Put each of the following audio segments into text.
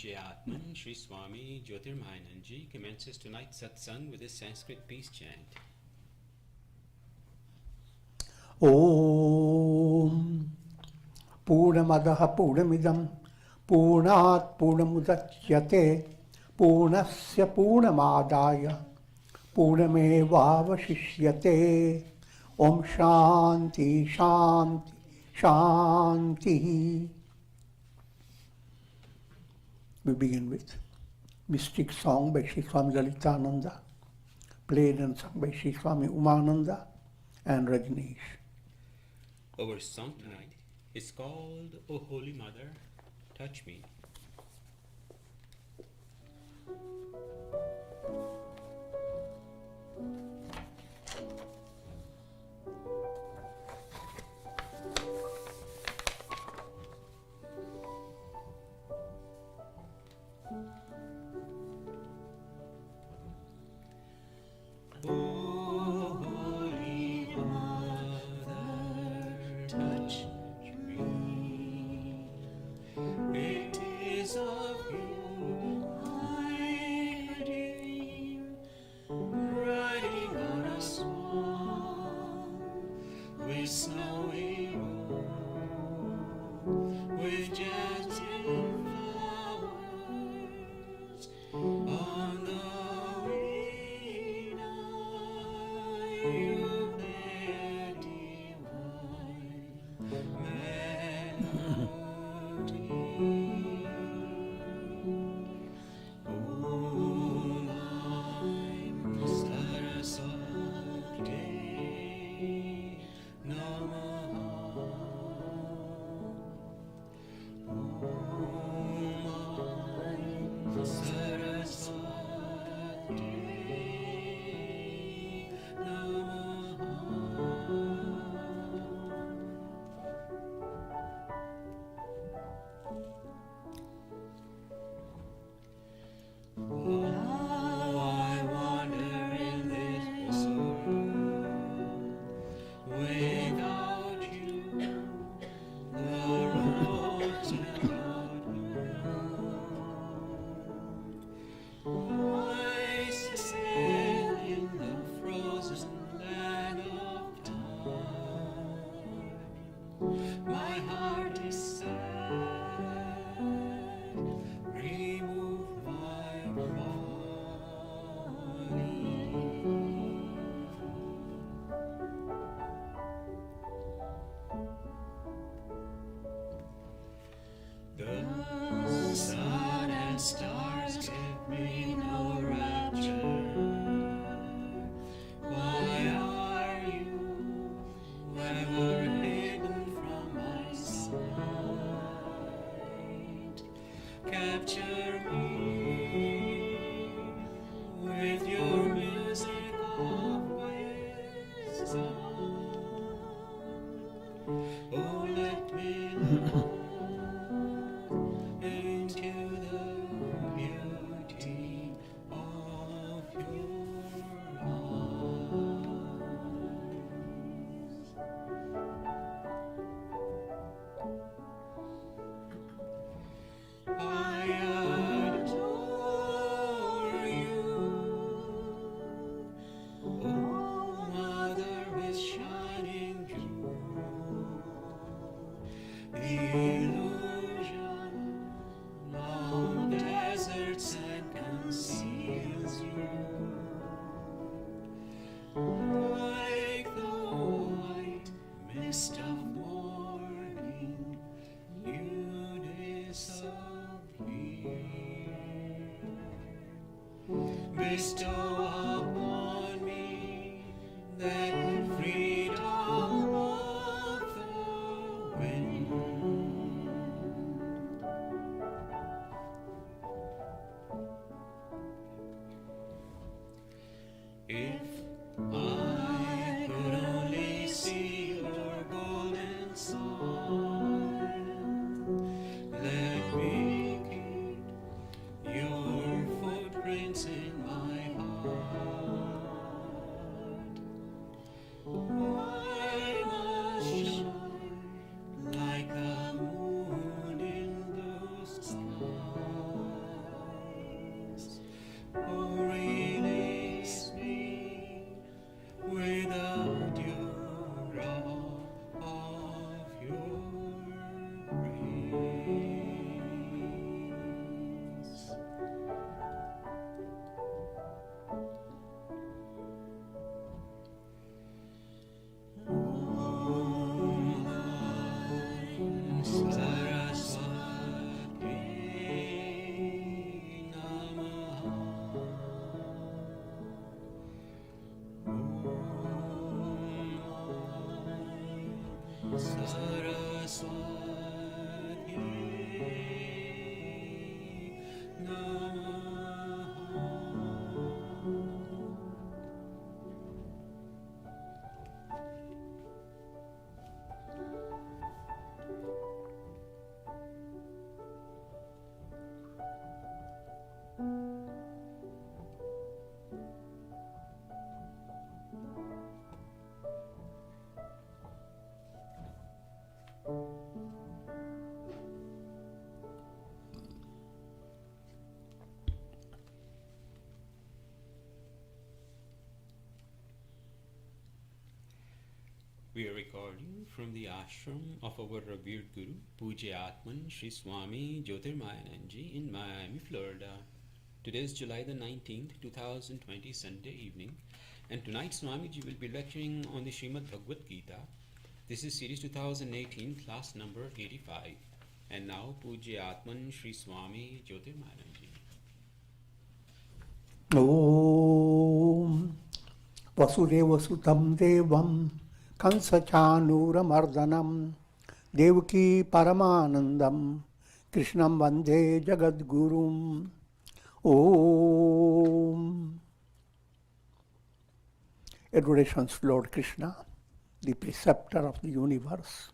Atman Sri Swami Jyotirmayananda commences tonight's satsang with a Sanskrit peace chant. Om Purnamadaha Purnamidam Purnat Purnamudachyate Purnasya Purnamadaya Purnamevavashishyate. Om Shanti Shanti Shanti. We begin with mystic song by Sri Swami Lalitananda, played and sung by Sri Swami Umananda and Rajneesh. Our song tonight is called O Holy Mother, Touch Me. without you, rock of your praise. Saraswati Namaha. Saraswati Namaha. We are recording from the ashram of our revered Guru, Pujya Atman Sri Swami Jyotirmayananda in Miami, Florida. Today is July the 19th, 2020, Sunday evening, and tonight Swamiji will be lecturing on the Srimad Bhagavad Gita. This is series 2018, class number 85. And now Pujya Atman Sri Swami Jyotirmayananda. Om Vasudeva Sutam Devam Kansachanuramardanam Devaki Paramanandam Krishnam Vande Jagadgurum. Om. Adorations to Lord Krishna, the preceptor of the universe,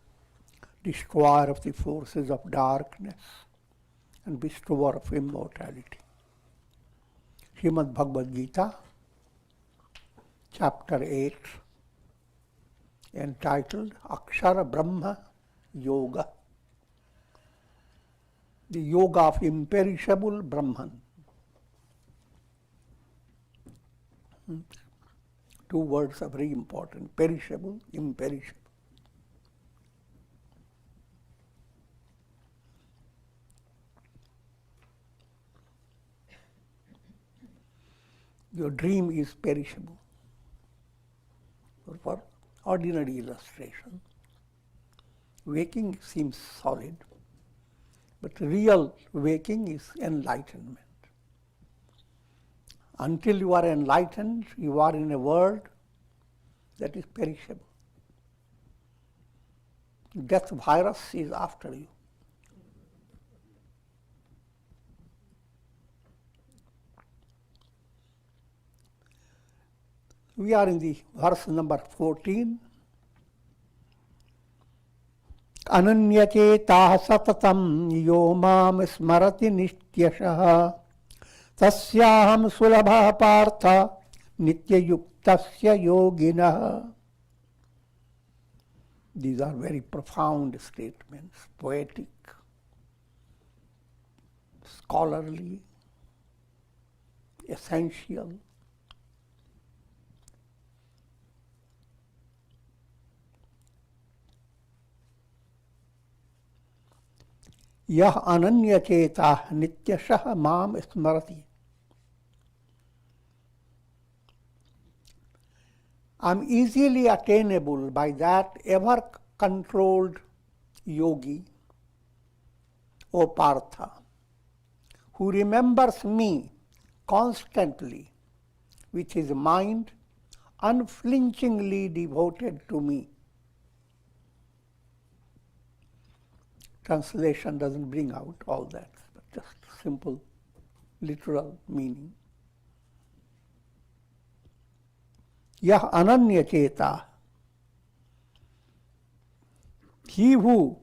destroyer of the forces of darkness, and bestower of immortality. Srimad Bhagavad Gita, chapter 8, entitled Akshara Brahma Yoga, the yoga of imperishable Brahman. Two words are very important: perishable, imperishable. Your dream is perishable. For ordinary illustration, waking seems solid, but real waking is enlightenment. Until you are enlightened, you are in a world that is perishable. Death virus is after you. We are in the verse number 14. Ananyacetah satatam yo mam smarati nityashah tasyaham sulabha partha nityayuktasya yoginah. These are very profound statements, poetic, scholarly, essential. Yah ananyacetah nityashah mam smarati. I am easily attainable by that ever-controlled yogi, O Partha, who remembers me constantly with his mind unflinchingly devoted to me. Translation doesn't bring out all that, but just simple literal meaning. Yah ananyaceta, he who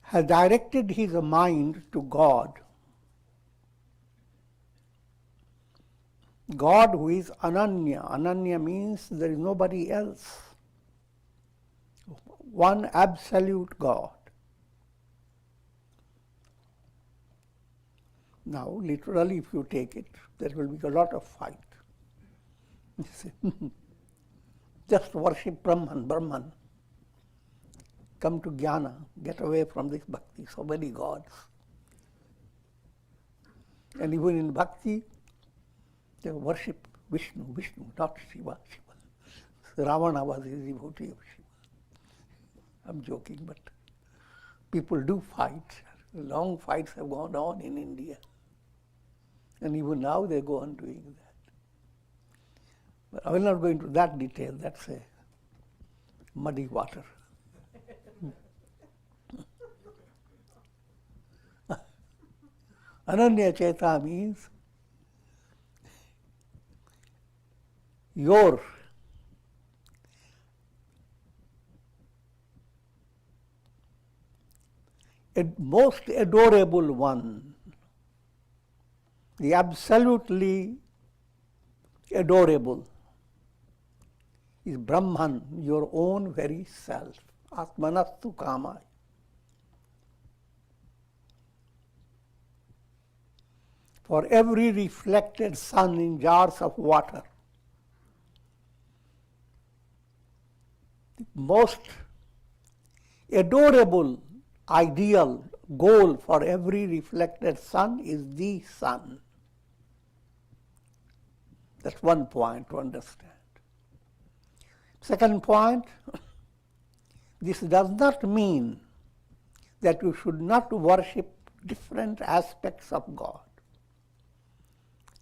has directed his mind to God, God who is Ananya. Ananya means there is nobody else. One absolute God. Now, literally, if you take it, there will be a lot of fight. Just worship Brahman. Come to jnana, get away from this bhakti, so many gods. And even in bhakti, they worship Vishnu, not Shiva. So Ravana was a devotee of Shiva. I'm joking, but people do fight. Long fights have gone on in India. And even now they go on doing that. But I will not go into that detail, that's a muddy water. Ananya Cheta means your most adorable one, the absolutely adorable, is Brahman, your own very self. Atmanastu Kamaya. For every reflected sun in jars of water, the most adorable ideal goal for every reflected sun is the sun. That's one point to understand. Second point, this does not mean that you should not worship different aspects of God.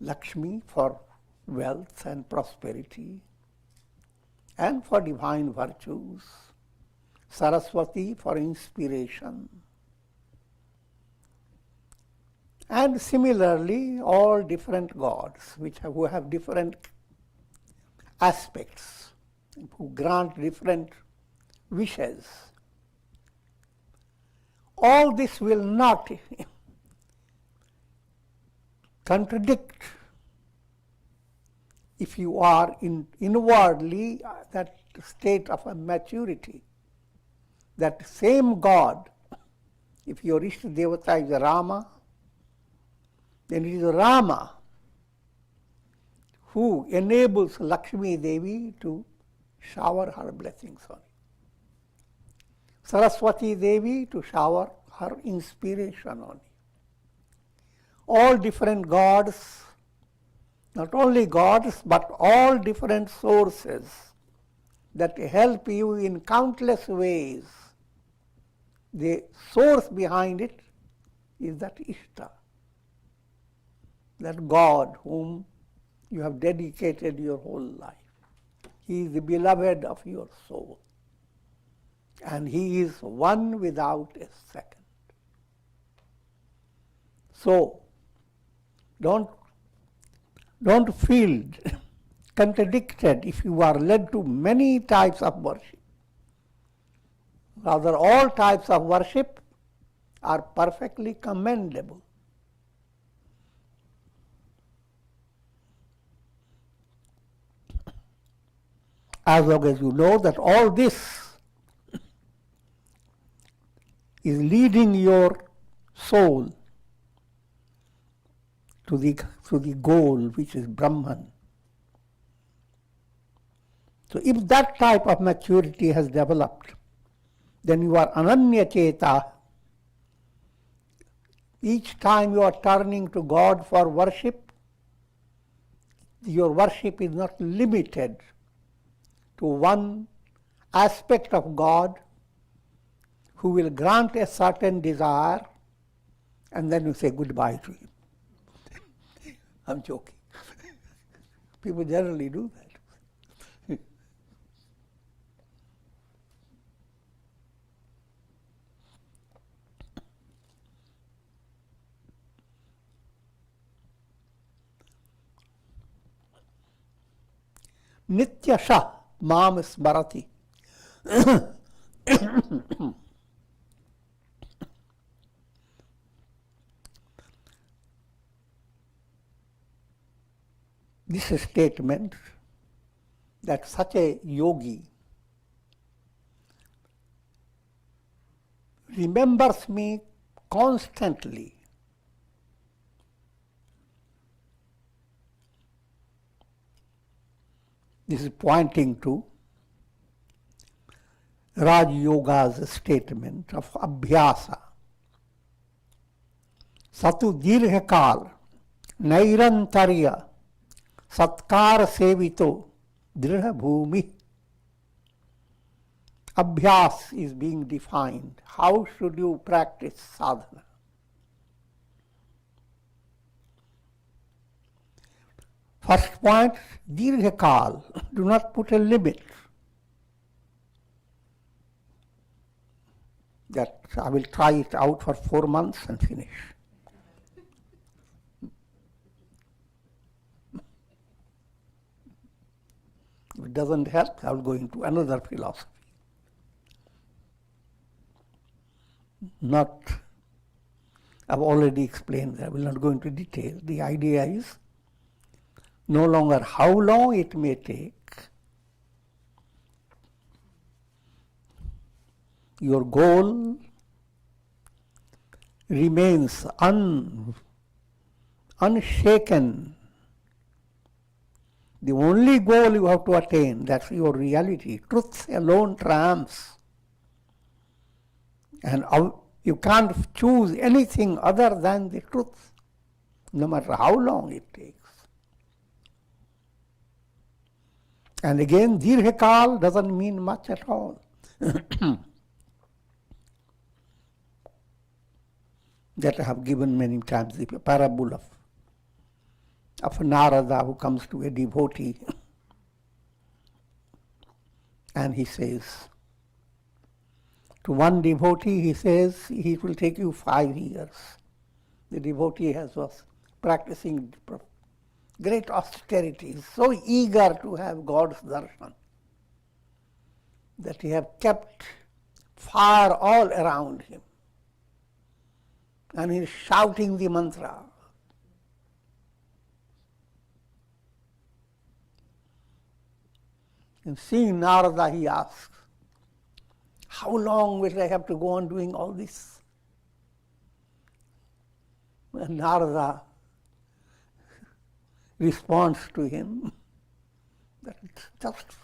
Lakshmi for wealth and prosperity and for divine virtues, Saraswati for inspiration, and similarly all different gods who have different aspects, who grant different wishes. All this will not contradict if you are inwardly that state of a maturity. That same God, if your Ishta Devata is Rama, then it is Rama who enables Lakshmi Devi to shower her blessings on you. Saraswati Devi to shower her inspiration on you. All different gods, not only gods, but all different sources that help you in countless ways. The source behind it is that Ishta, that God whom you have dedicated your whole life. He is the beloved of your soul. And He is one without a second. So, don't feel contradicted if you are led to many types of worship. Rather, all types of worship are perfectly commendable. As long as you know that all this is leading your soul to the goal, which is Brahman. So if that type of maturity has developed, then you are Ananya Cheta. Each time you are turning to God for worship, your worship is not limited to one aspect of God who will grant a certain desire and then you say goodbye to Him. I'm joking. People generally do that. Nityasha mam smarati. This statement that such a yogi remembers me constantly This is pointing to Raj Yoga's statement of Abhyasa. Satu dirghakal nairantarya satkar sevito dridha bhumi. Abhyas is being defined. How should you practice sadhana? First point, dirghakal. Do not put a limit. That I will try it out for 4 months and finish. If it doesn't help, I will go into another philosophy. I've already explained that. I will not go into detail. The idea is no longer how long it may take, your goal remains unshaken. The only goal you have to attain, that's your reality. Truth alone triumphs. And you can't choose anything other than the truth, no matter how long it takes. And again, dirghakal doesn't mean much at all. That I have given many times, the parable of Narada who comes to a devotee and he says, to one devotee he says, it will take you 5 years. The devotee was practicing great austerity, so eager to have God's darshan that he have kept fire all around him. And he is shouting the mantra. And seeing Narada, he asks, how long will I have to go on doing all this? And Narada responds to him that it's just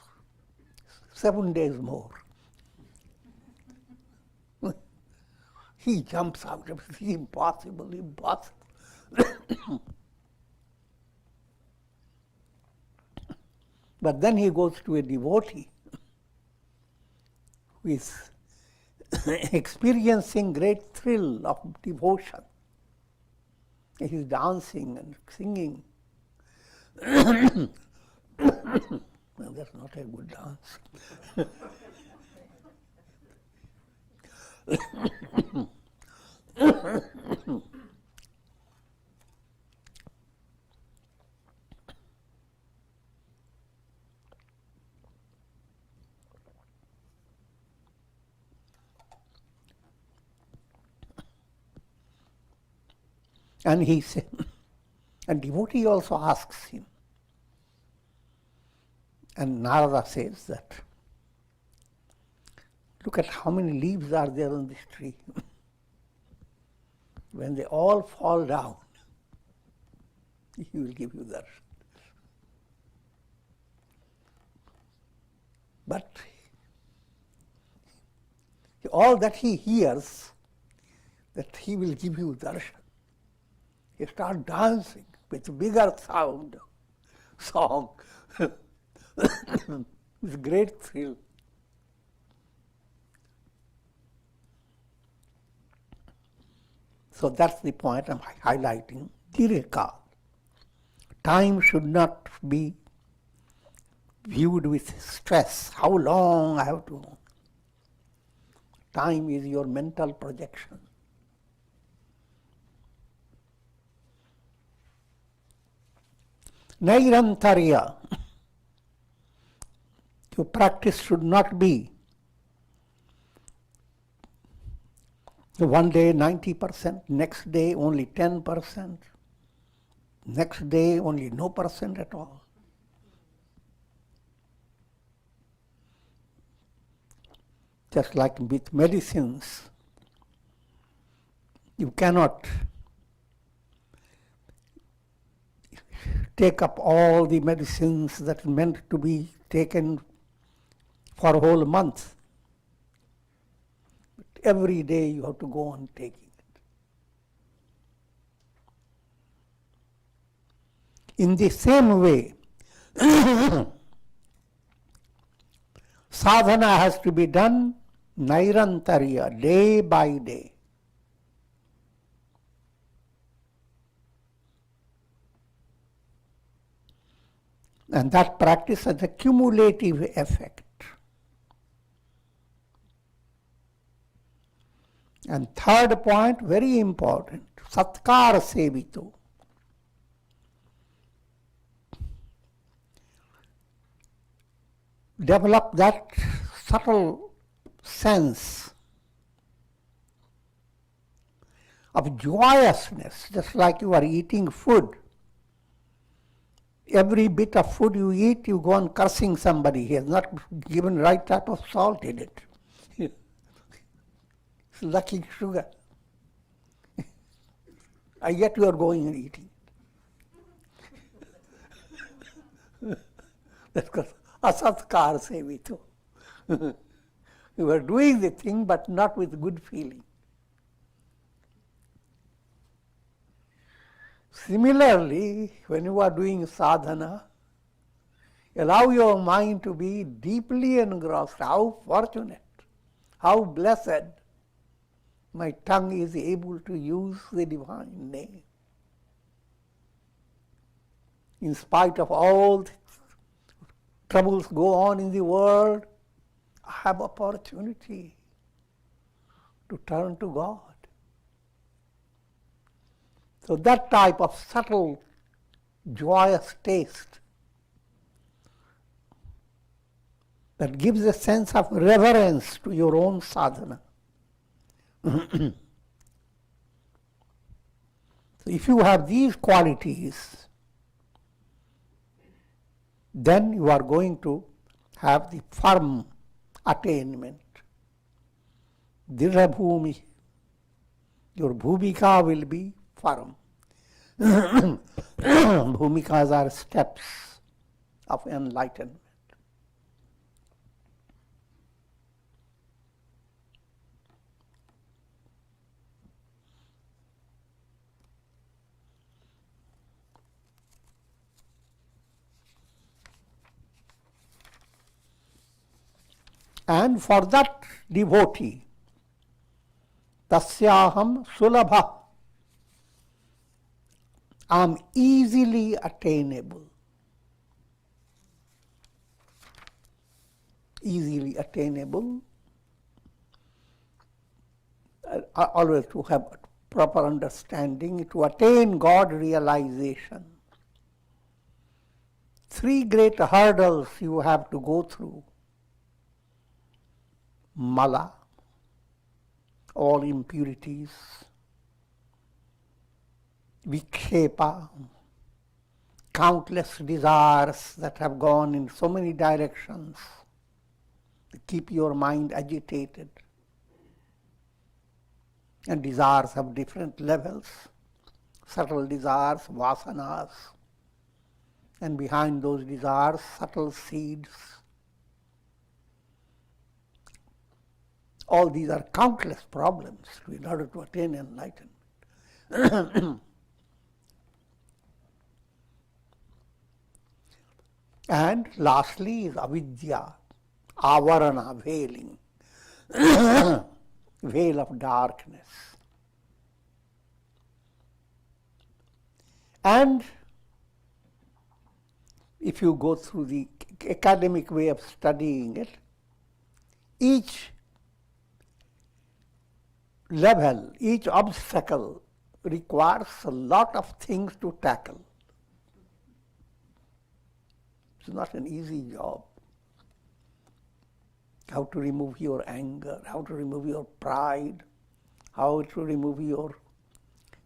7 days more. He jumps out of it. It's impossible, impossible. But then he goes to a devotee who is experiencing great thrill of devotion. He's dancing and singing. No, that's not a good dance. And he said, and devotee also asks him, and Narada says that, look at how many leaves are there on this tree. When they all fall down, he will give you darshan. But all that he hears, that he will give you darshan. He starts dancing with bigger song, with great thrill. So that's the point I'm highlighting. Dirghakal. Time should not be viewed with stress. How long I have to. Time is your mental projection. Nairantarya. Your practice should not be one day 90%, next day only 10%, next day only no percent at all. Just like with medicines, you cannot take up all the medicines that are meant to be taken for a whole month. But every day you have to go on taking it. In the same way, sadhana has to be done nairantarya, day by day. And that practice has a cumulative effect. And third point, very important, satkara sevito. Develop that subtle sense of joyousness, just like you are eating food. Every bit of food you eat, you go on cursing somebody. He has not given right type of salt in it. It's lucky sugar. And yet you are going and eating it. That's called asatkar sevito. You are doing the thing but not with good feeling. Similarly, when you are doing sadhana, allow your mind to be deeply engrossed. How fortunate, how blessed my tongue is able to use the divine name. In spite of all the troubles go on in the world, I have opportunity to turn to God. So that type of subtle, joyous taste that gives a sense of reverence to your own sadhana. So if you have these qualities, then you are going to have the firm attainment. Dridha bhumi, your bhumika will be firm. Bhumikas are steps of enlightenment. And for that devotee, tasyaham sulabha, I am easily attainable. Easily attainable. Always to have proper understanding, to attain God realization. 3 great hurdles you have to go through. Mala, all impurities. Vikshepa, countless desires that have gone in so many directions to keep your mind agitated. And desires have different levels, subtle desires, vasanas, and behind those desires, subtle seeds. All these are countless problems in order to attain enlightenment. And lastly is avidya, avarana, veiling, veil of darkness. And if you go through the academic way of studying it, each level, each obstacle requires a lot of things to tackle. It's not an easy job. How to remove your anger, how to remove your pride, how to remove your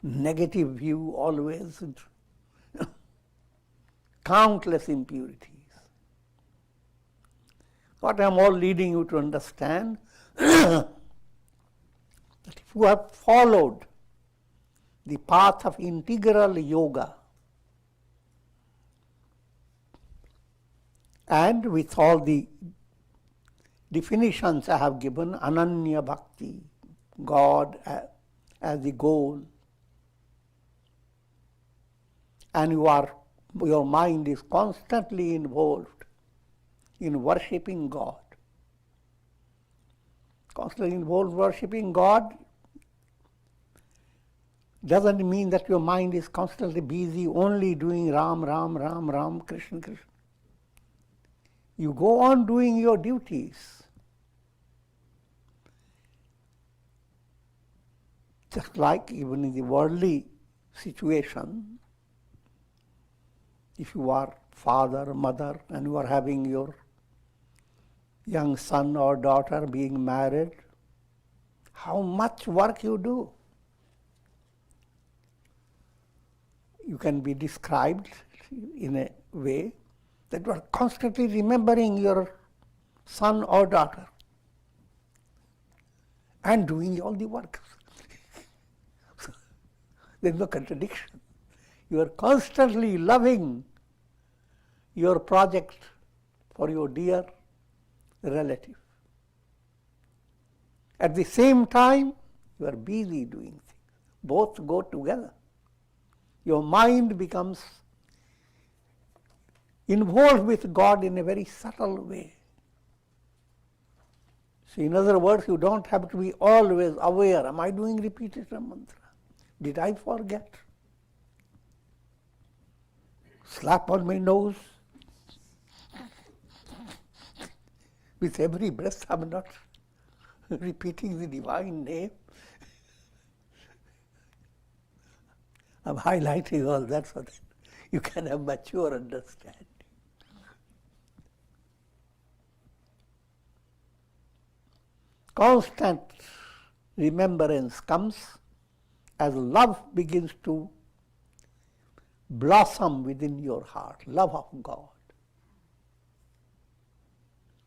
negative view always. Countless impurities. What I'm all leading you to understand, that if you have followed the path of integral yoga, And with all the definitions I have given, Ananya Bhakti, God as the goal, and your mind is constantly involved in worshipping God. Constantly involved worshipping God doesn't mean that your mind is constantly busy only doing Ram, Ram, Ram, Ram, Krishna, Krishna. You go on doing your duties. Just like even in the worldly situation, if you are father, mother, and you are having your young son or daughter being married, how much work you do. You can be described in a way that you are constantly remembering your son or daughter and doing all the work. There is no contradiction. You are constantly loving your project for your dear relative. At the same time, you are busy doing things. Both go together. Your mind becomes involved with God in a very subtle way. So in other words, you don't have to be always aware, am I doing repetition mantra? Did I forget? Slap on my nose. With every breath I'm not repeating the divine name. I'm highlighting all that so that you can have mature understanding. Constant remembrance comes as love begins to blossom within your heart, love of God.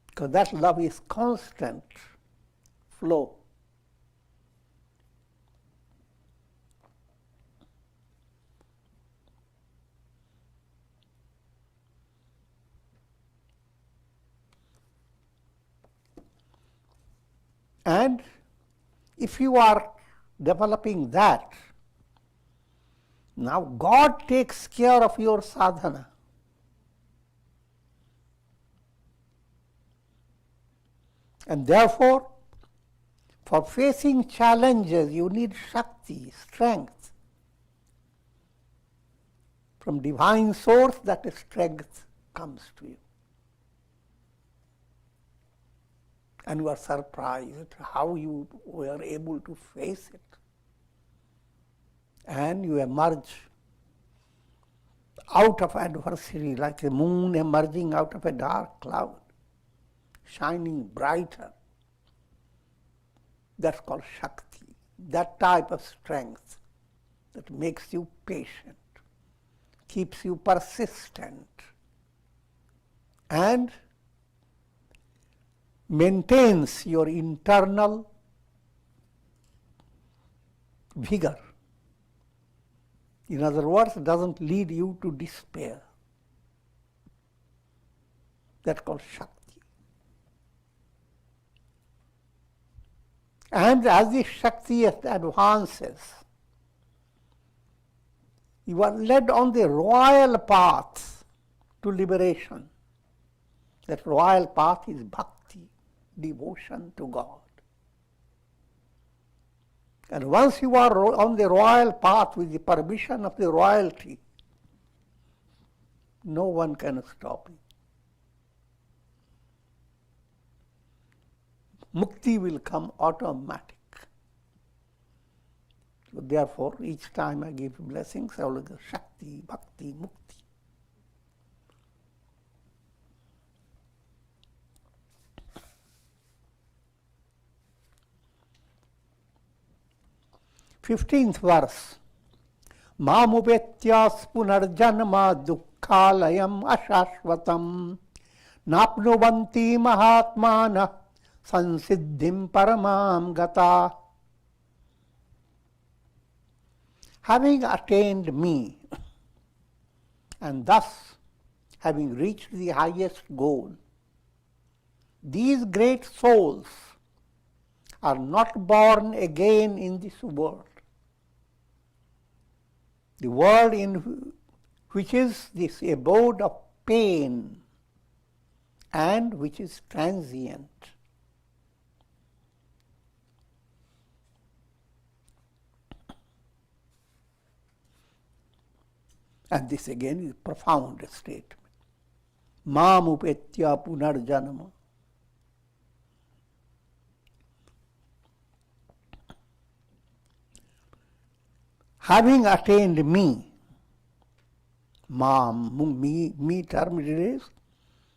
Because that love is constant flow. And if you are developing that, now God takes care of your sadhana. And therefore, for facing challenges, you need Shakti, strength. From divine source, that strength comes to you. And you are surprised how you were able to face it. And you emerge out of adversity like the moon emerging out of a dark cloud, shining brighter. That's called Shakti. That type of strength that makes you patient, keeps you persistent, and maintains your internal vigor. In other words, doesn't lead you to despair. That's called Shakti. And as the Shakti advances, you are led on the royal path to liberation. That royal path is bhakti, devotion to God. And once you are on the royal path with the permission of the royalty, no one can stop you. Mukti will come automatic. So therefore, each time I give blessings, I will give Shakti, Bhakti, Mukti. Fifteenth verse. Mamupetyas punarjanma dukkhalayam ashashvatam napnuvanti mahatmana sansiddhim paramam gata. Having attained me and thus having reached the highest goal, these great souls are not born again in this world. The world in which is this abode of pain and which is transient. And this again is a profound statement. Mam upetya punarjanama. Having attained me, Mam, me term it is,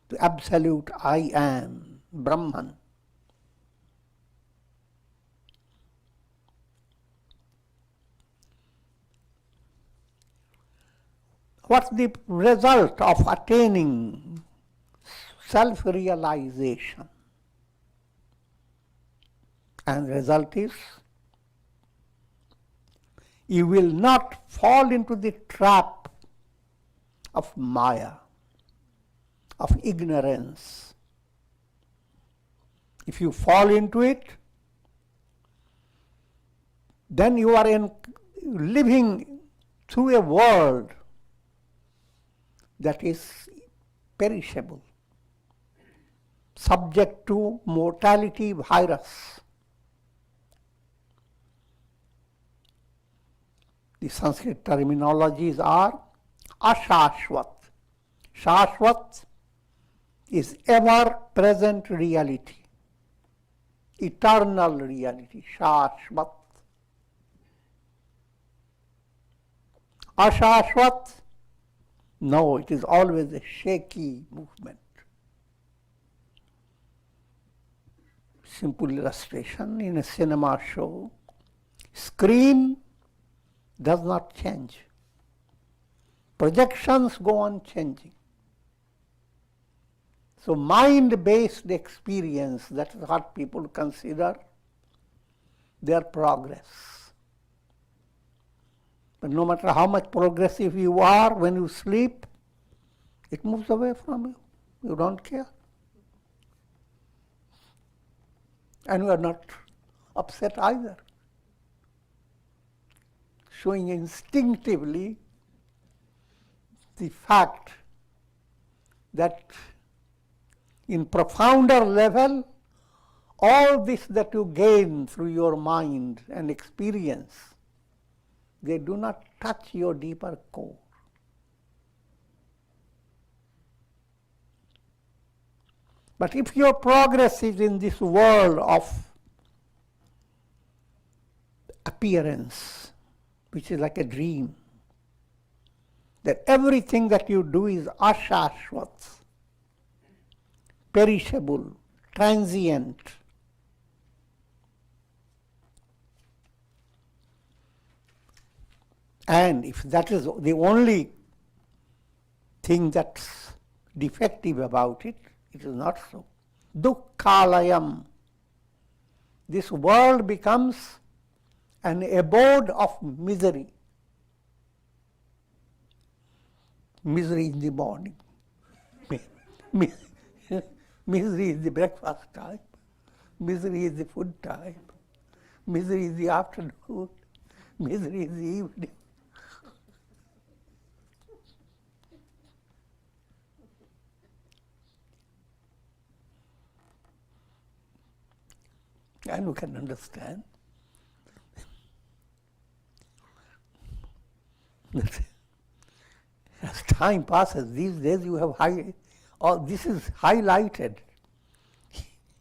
the absolute I am, Brahman. What's the result of attaining self-realization? And the result is, you will not fall into the trap of Maya, of ignorance. If you fall into it, then you are living through a world that is perishable, subject to mortality virus. The Sanskrit terminologies are ashashvat. Shashvat is ever-present reality, eternal reality, shashvat. Ashashvat, no, it is always a shaky movement. Simple illustration, in a cinema show, screen does not change. Projections go on changing. So mind-based experience, that is what people consider their progress. But no matter how much progressive you are, when you sleep, it moves away from you. You don't care. And you are not upset either. Showing instinctively the fact that in profounder level, all this that you gain through your mind and experience, they do not touch your deeper core. But if your progress is in this world of appearance, which is like a dream, that everything that you do is ashashvat, perishable, transient, and if that is the only thing that's defective about it, it is not so. Dukkhalayam. This world becomes an abode of misery. Misery in the morning. Misery is the breakfast time. Misery is the food time. Misery is the afternoon. Misery is the evening. And you can understand that as time passes, these days you have this is highlighted.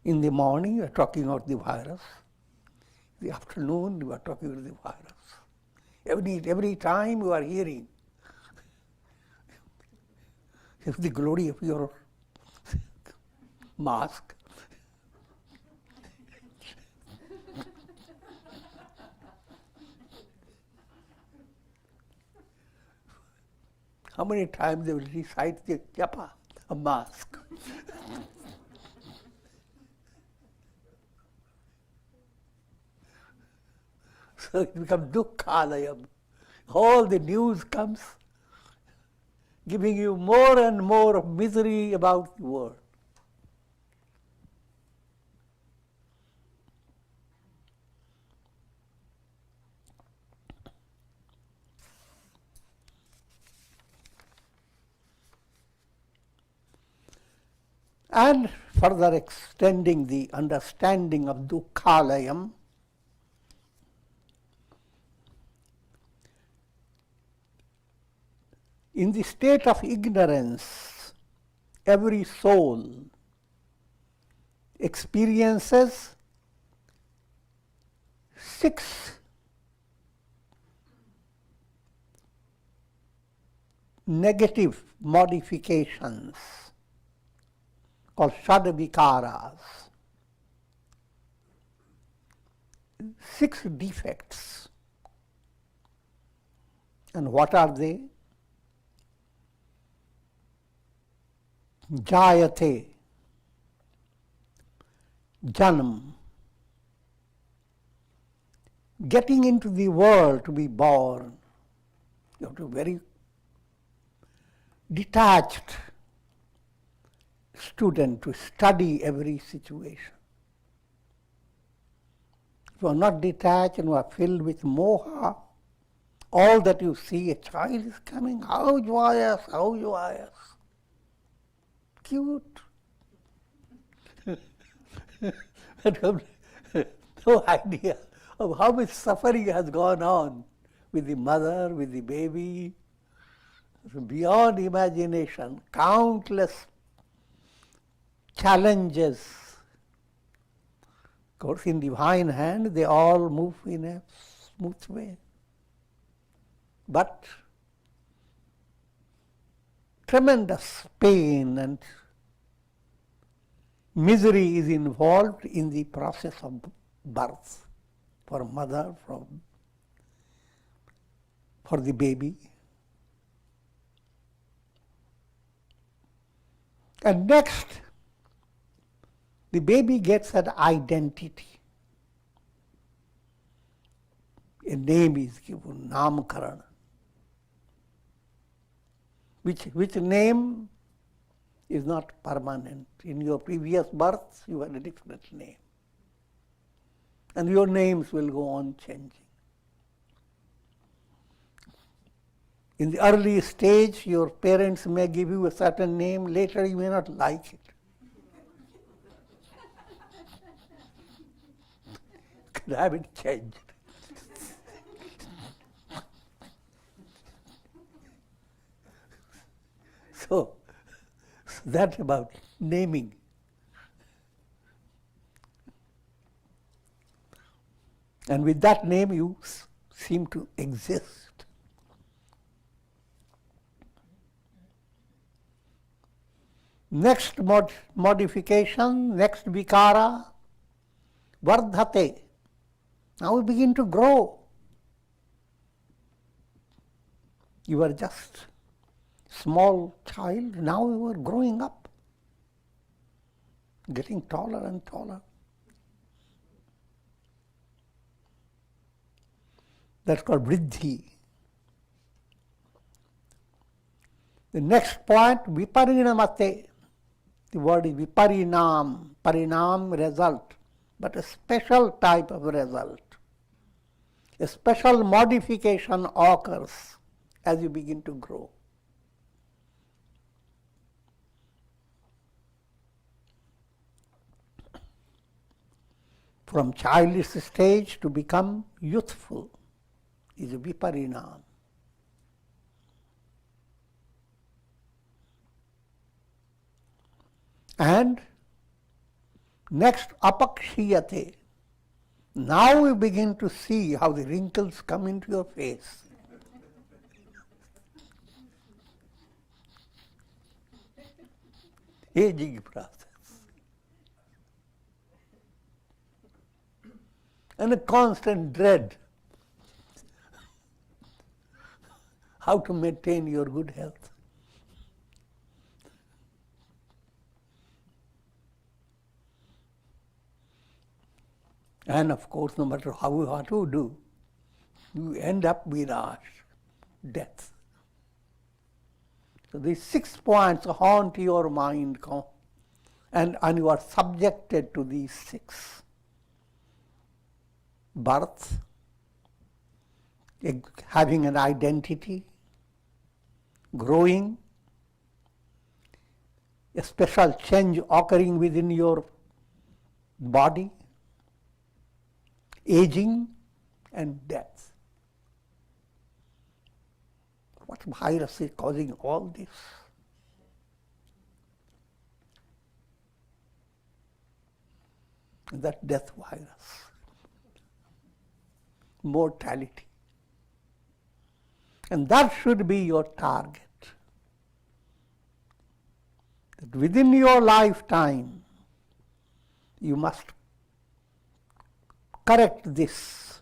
In the morning you are talking about the virus. In the afternoon you are talking about the virus. Every time you are hearing the glory of your mask. How many times they will recite the japa, a mask. So it becomes dukkhalayam. All the news comes giving you more and more of misery about the world. And further extending the understanding of dukkhalayam, in the state of ignorance, every soul experiences 6 negative modifications called shadvikaras, 6 defects. And what are they? Jayate, janam, getting into the world to be born. You have to be very detached student to study every situation. If you are not detached and you are filled with moha, all that you see, a child is coming, how joyous, how joyous. Cute. But you have no idea of how much suffering has gone on with the mother, with the baby, beyond imagination, countless challenges. Of course, in divine hand, they all move in a smooth way. But tremendous pain and misery is involved in the process of birth for mother, for the baby. And next, the baby gets an identity. A name is given, Namkarana. Which name is not permanent. In your previous birth, you had a different name. And your names will go on changing. In the early stage, your parents may give you a certain name, later you may not like it. Could have it changed. So that's about naming. And with that name you seem to exist. Next modification, next vikara, vardhate. Now we begin to grow. You were just small child, now you are growing up, getting taller and taller. That's called vriddhi. The next point, viparinamate. The word is viparinam, parinam, result, but a special type of result. A special modification occurs as you begin to grow. From childish stage to become youthful is a viparinam. And next, apakshiyate. Now you begin to see how the wrinkles come into your face. Aging process. And a constant dread how to maintain your good health. And of course, no matter what you do, you end up with death. So these 6 points haunt your mind, and you are subjected to these 6. Birth, having an identity, growing, a special change occurring within your body, aging, and death. What virus is causing all this? That death virus. Mortality. And that should be your target. That within your lifetime, you must correct this,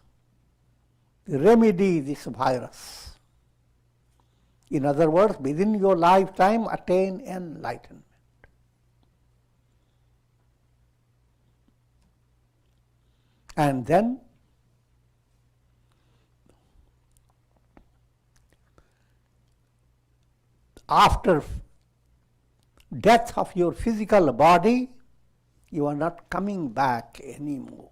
remedy this virus. In other words, within your lifetime, attain enlightenment. And then after death of your physical body, you are not coming back anymore.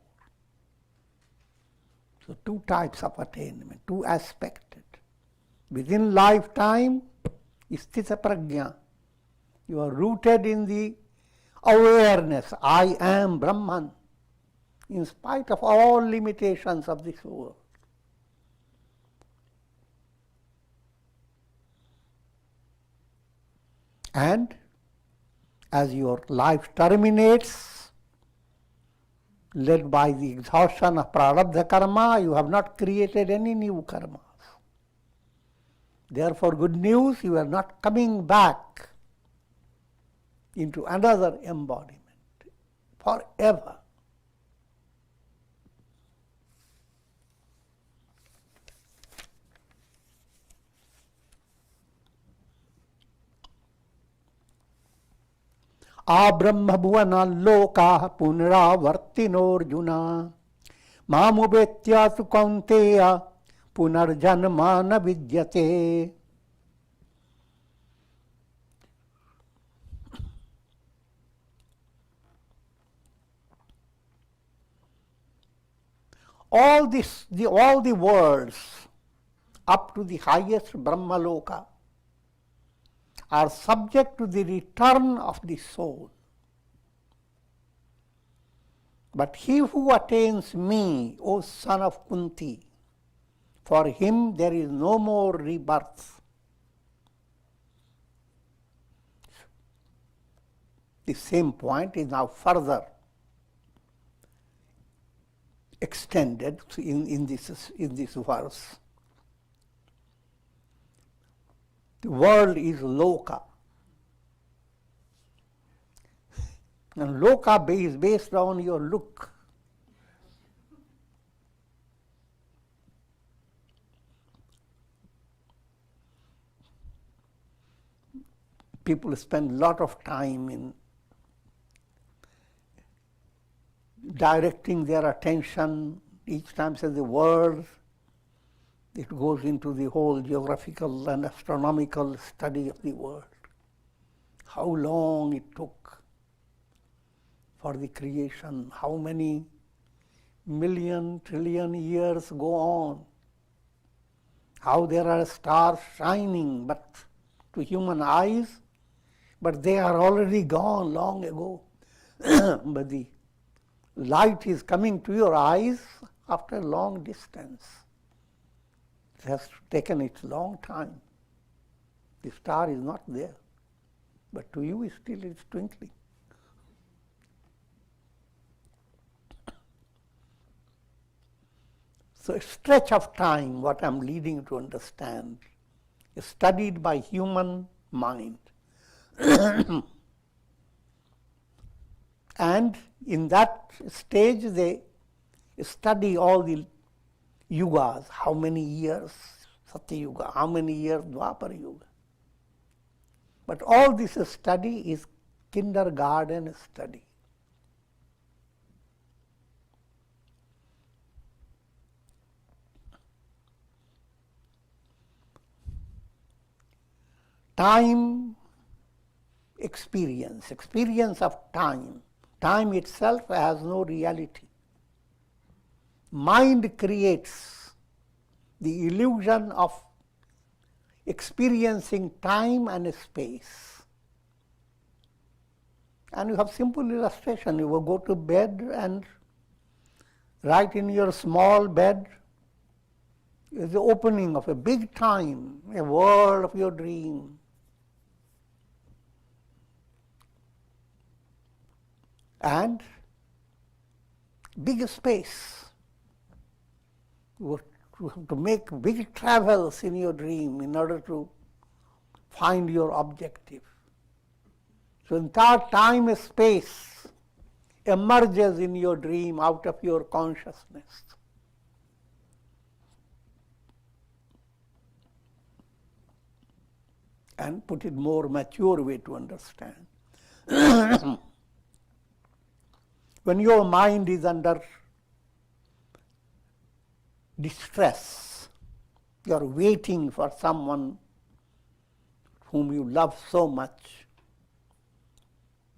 So 2 types of attainment, 2 aspects. Within lifetime, sthita prajna. You are rooted in the awareness, I am Brahman, in spite of all limitations of this world. And as your life terminates, led by the exhaustion of prarabdha karma, you have not created any new karmas. Therefore, good news, you are not coming back into another embodiment forever. Abrahma bhuvana loka punaravartinorjuna mamubetya tu kaunteya punarjanma na vidyate. All the worlds up to the highest Brahma loka are subject to the return of the soul. But he who attains me, O son of Kunti, for him there is no more rebirth. The same point is now further extended in this verse. The world is loka. And loka is based on your look. People spend a lot of time in directing their attention, each time says the world. It goes into the whole geographical and astronomical study of the world. How long it took for the creation, how many million, trillion years go on, how there are stars shining but to human eyes, but they are already gone long ago. But the light is coming to your eyes after a long distance. It has taken its long time. The star is not there, but to you still it's twinkling. So a stretch of time, what I'm leading you to understand, is studied by human mind. And in that stage they study all the yugas, how many years Satya Yuga, how many years Dwapara Yuga. But all this study is kindergarten study. time experience of time. Time itself has no reality. Mind creates the illusion of experiencing time and space. And you have simple illustration. You will go to bed and right in your small bed is the opening of a big time, a world of your dream. And big space. You have to make big travels in your dream in order to find your objective. So entire time and space emerges in your dream out of your consciousness. And put it more mature way to understand. When your mind is under distress, you are waiting for someone whom you love so much.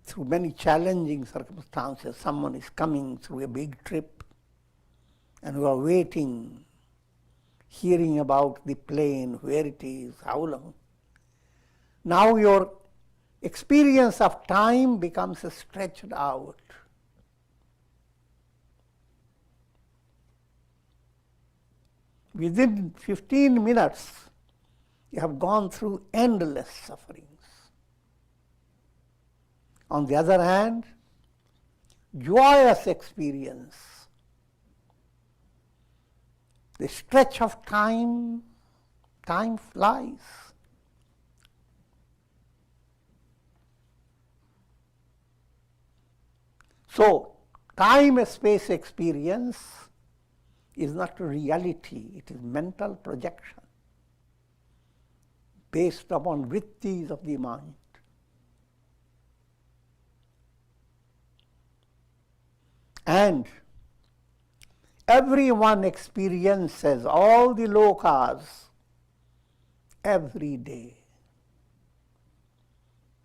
Through many challenging circumstances, someone is coming through a big trip, and you are waiting, hearing about the plane, where it is, how long. Now your experience of time becomes stretched out. Within 15 minutes, you have gone through endless sufferings. On the other hand, joyous experience, the stretch of time, time flies. So, time-space experience is not reality, it is mental projection based upon vrittis of the mind. And everyone experiences all the lokas every day.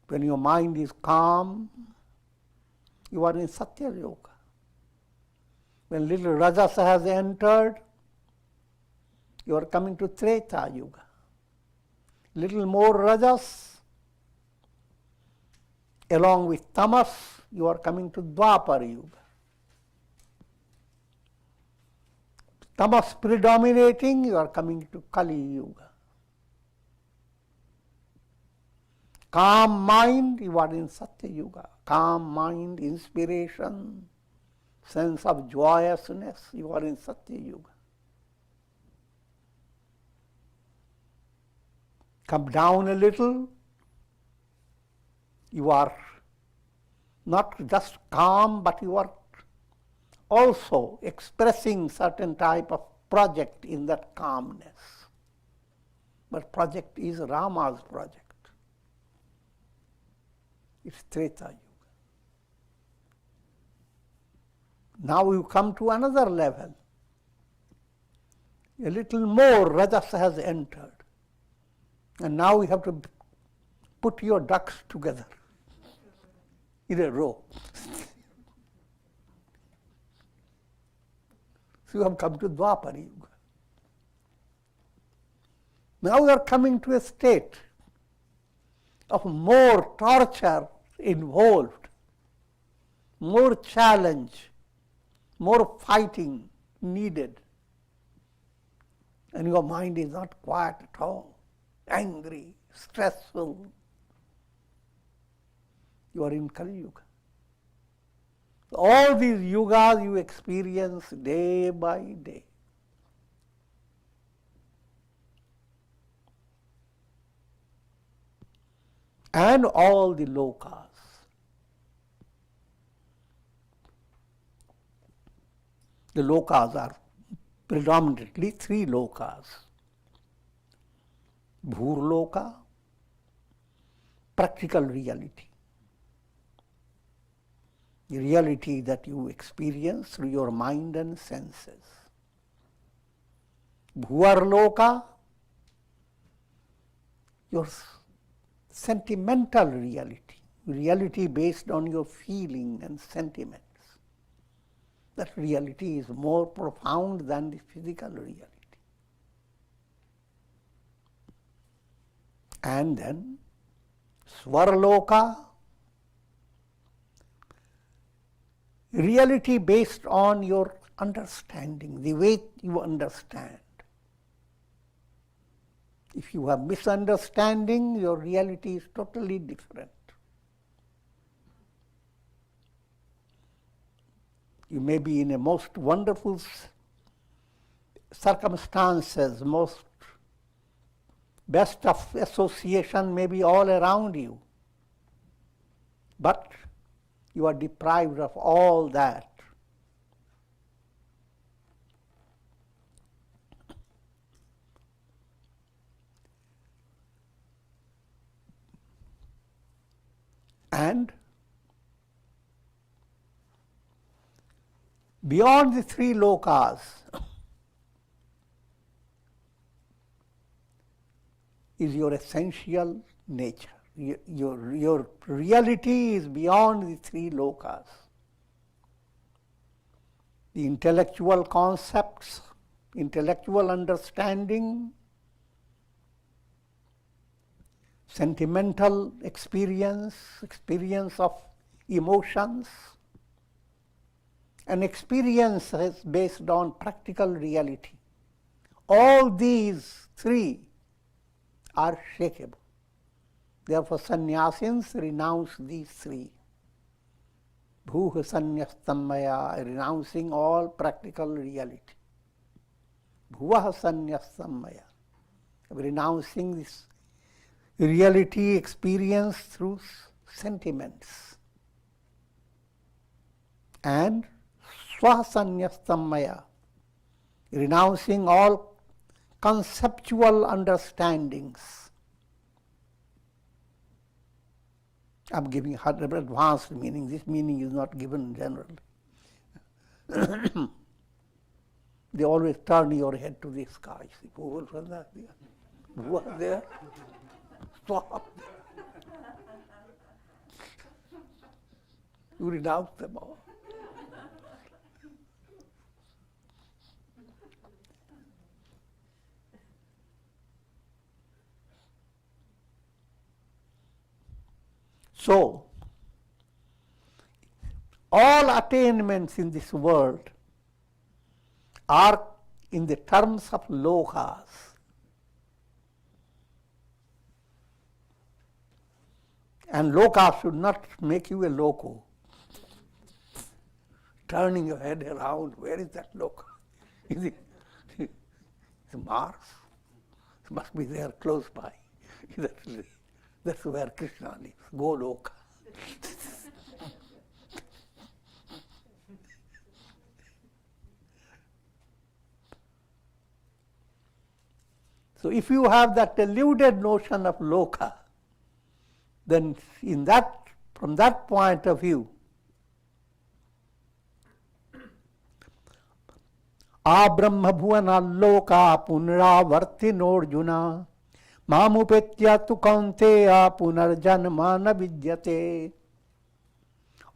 When your mind is calm, you are in Satya Yoga. When little rajas has entered, you are coming to Treta Yuga. Little more rajas, along with tamas, you are coming to Dwapara Yuga. Tamas predominating, you are coming to Kali Yuga. Calm mind, you are in Satya Yuga. Calm mind, inspiration, sense of joyousness, you are in Satya Yuga. Come down a little, you are not just calm, but you are also expressing certain type of project in that calmness. But project is Rama's project. It's Treta Yuga. Now you come to another level. A little more rajas has entered. And now you have to put your ducks together in a row. So you have come to Dwapara Yuga. Now you are coming to a state of more torture involved, more challenge, more fighting needed. And your mind is not quiet at all, angry, stressful. You are in Kali Yuga. All these yugas you experience day by day. And all the lokas. The lokas are predominantly three lokas. Bhurloka, practical reality. The reality that you experience through your mind and senses. Bhuvarloka, your sentimental reality, reality based on your feeling and sentiments. That reality is more profound than the physical reality. And then Svaraloka, reality based on your understanding, the way you understand. If you have misunderstanding, your reality is totally different. You may be in a most wonderful circumstances, most best of association may be all around you, but you are deprived of all that. And beyond the three lokas is your essential nature. Your reality is beyond the three lokas. The intellectual concepts, intellectual understanding, sentimental experience, experience of emotions, and experiences based on practical reality. All these three are shakeable. Therefore, sannyasins renounce these three. Bhuha sannyastam maya, renouncing all practical reality. Bhuvaha sannyastam maya, renouncing this reality experience through sentiments. And swasanyastam maya, renouncing all conceptual understandings. I'm giving advanced meaning. This meaning is not given generally. They always turn your head to the sky. See, who was that there? Who was there? Stop. You renounce them all. So, all attainments in this world are in the terms of lokas. And loka should not make you a loco. Turning your head around, where is that loka? Is it Mars? It must be there close by. That's where Krishna lives. Go loka. So if you have that deluded notion of loka, then from that point of view, Abrahma bhuvana loka punaravartino Arjuna mamupetya tu kaunteya punarjanma na vidyate.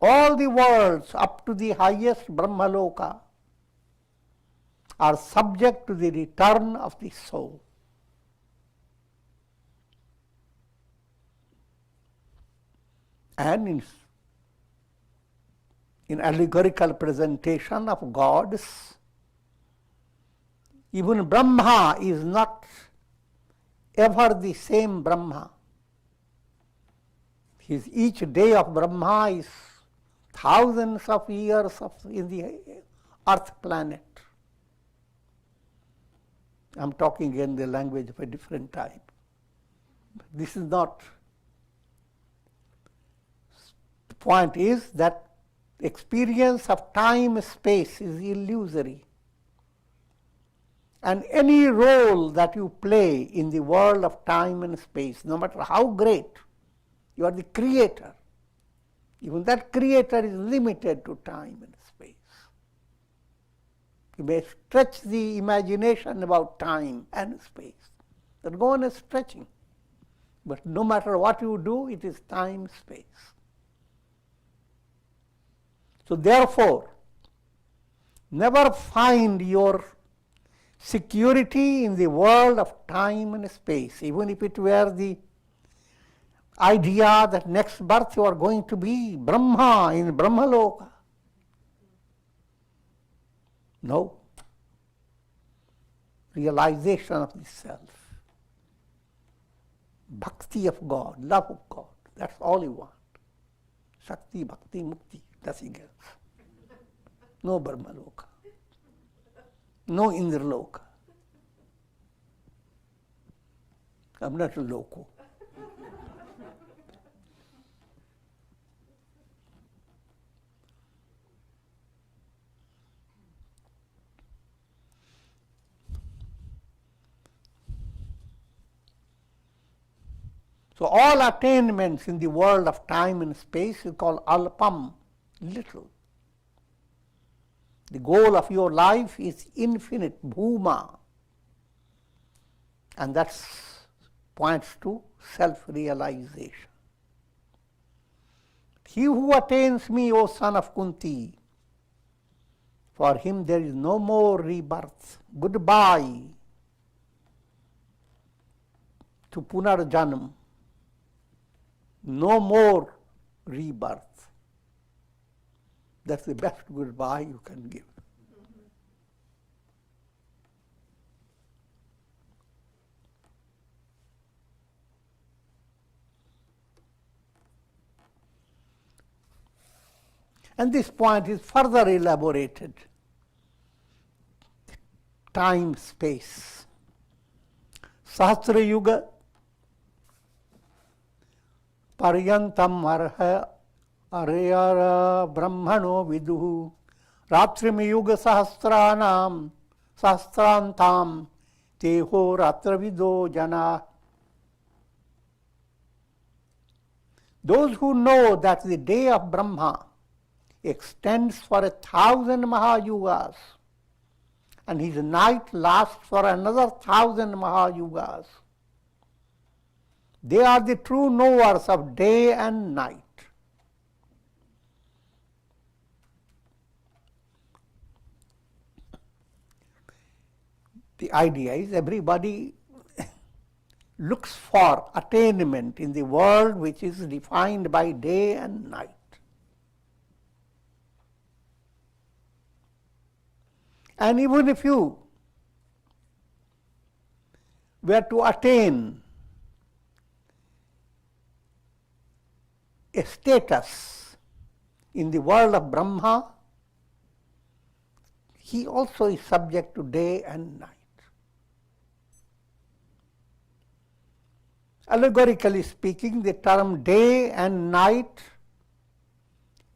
All the worlds up to the highest Brahmaloka are subject to the return of the soul. And in allegorical presentation of gods, even Brahma is not ever the same Brahma. Each day of Brahma is thousands of years in the earth planet. I'm talking in the language of a different type. This is not. The point is that experience of time space is illusory. And any role that you play in the world of time and space, no matter how great, you are the creator. Even that creator is limited to time and space. You may stretch the imagination about time and space. But go on stretching. But no matter what you do, it is time, space. So therefore, never find your security in the world of time and space, even if it were the idea that next birth you are going to be Brahma in Brahmaloka. No. Realization of the self. Bhakti of God, love of God. That's all you want. Shakti, Bhakti, Mukti, nothing else. No Brahmaloka. No Indraloka. I'm not a loco. So all attainments in the world of time and space is called alpam, little. The goal of your life is infinite, bhuma. And that points to self-realization. He who attains me, O son of Kunti, for him there is no more rebirth. Goodbye to Punarjanam. No more rebirth. That's the best goodbye you can give. And this point is further elaborated. Time, space. Sahasra Yuga Paryantam Arha Arayara Brahmano Viduhu Ratrim Yuga Sahasranam Sahasrantam Teho Ratravido Jana. Those who know that the day of Brahma extends for 1,000 Mahayugas and his night lasts for another 1,000 Mahayugas, they are the true knowers of day and night. The idea is everybody looks for attainment in the world which is defined by day and night. And even if you were to attain a status in the world of Brahma, he also is subject to day and night. Allegorically speaking, the term day and night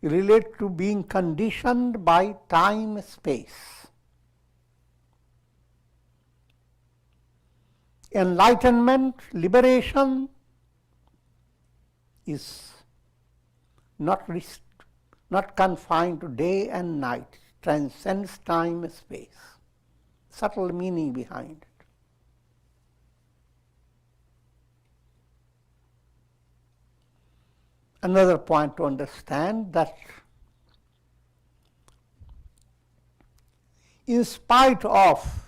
relate to being conditioned by time, space. Enlightenment, liberation is not confined to day and night, transcends time and space. Subtle meaning behind it. Another point to understand that in spite of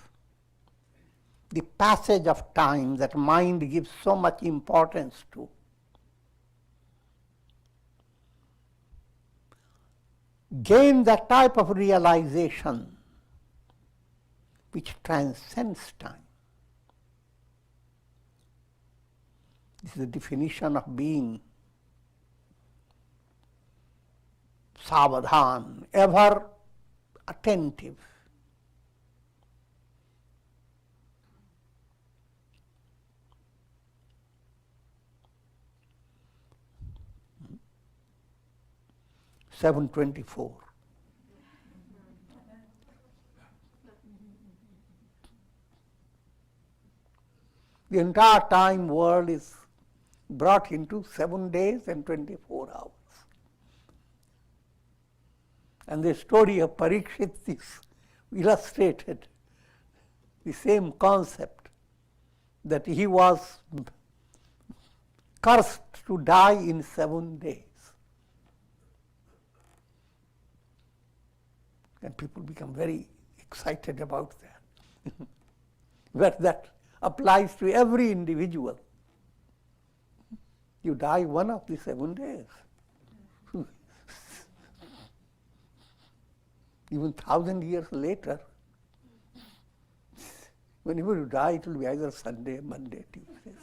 the passage of time that mind gives so much importance to, gain that type of realization which transcends time. This is the definition of being savadhan, ever attentive. $7.24. The entire time world is brought into 7 days and 24 hours. And the story of Parikshit is illustrated the same concept, that he was cursed to die in 7 days. And people become very excited about that. But that applies to every individual. You die one of the 7 days. Even 1,000 years later, whenever you die, it will be either Sunday, Monday, Tuesday.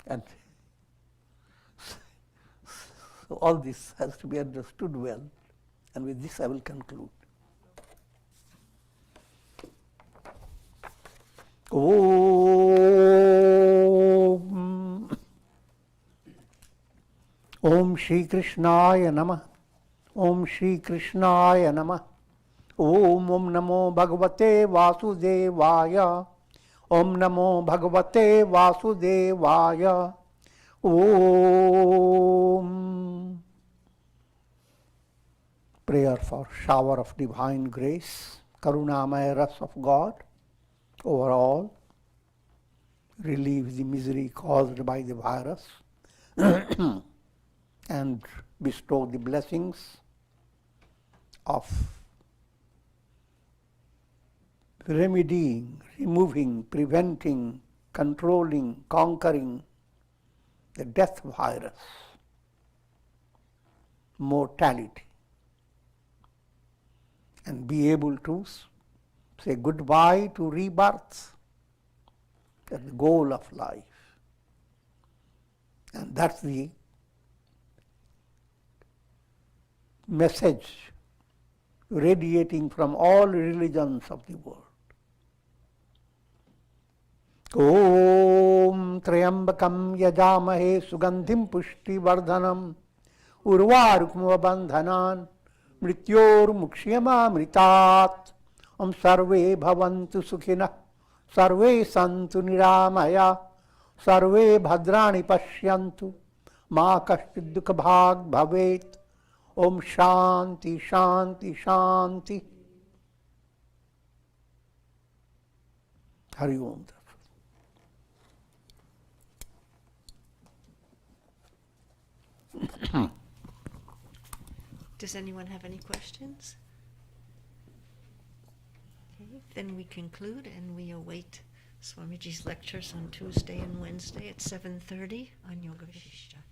And so all this has to be understood well, and with this I will conclude. Om Shri Krishnaya Namah. Om Shri Krishnaya Namah. Om Namo Bhagavate Vasudevaya. Om Namo Bhagavate Vasudevaya. Om. Prayer for shower of divine grace, Karunamaya Ras of God over all, relieve the misery caused by the virus, and bestow the blessings of remedying, removing, preventing, controlling, conquering the death virus, mortality, and be able to say goodbye to rebirth. That's the goal of life. And that's the message radiating from all religions of the world. Om Trayambakam Yajamahe Sugandhim Pushti Vardhanam Urvarukma Bandhanan Mrityor Mukshiyama Mritat Om Sarve Bhavantu Sukhina Sarve Santu Niramaya Sarve Bhadrani Pashyantu Ma Kashchid Dukha Bhag Bhavet Om Shanti Shanti Shanti. Hari Om. Does anyone have any questions? Okay, then we conclude and we await Swamiji's lectures on Tuesday and Wednesday at 7:30 on Yoga Vishishta.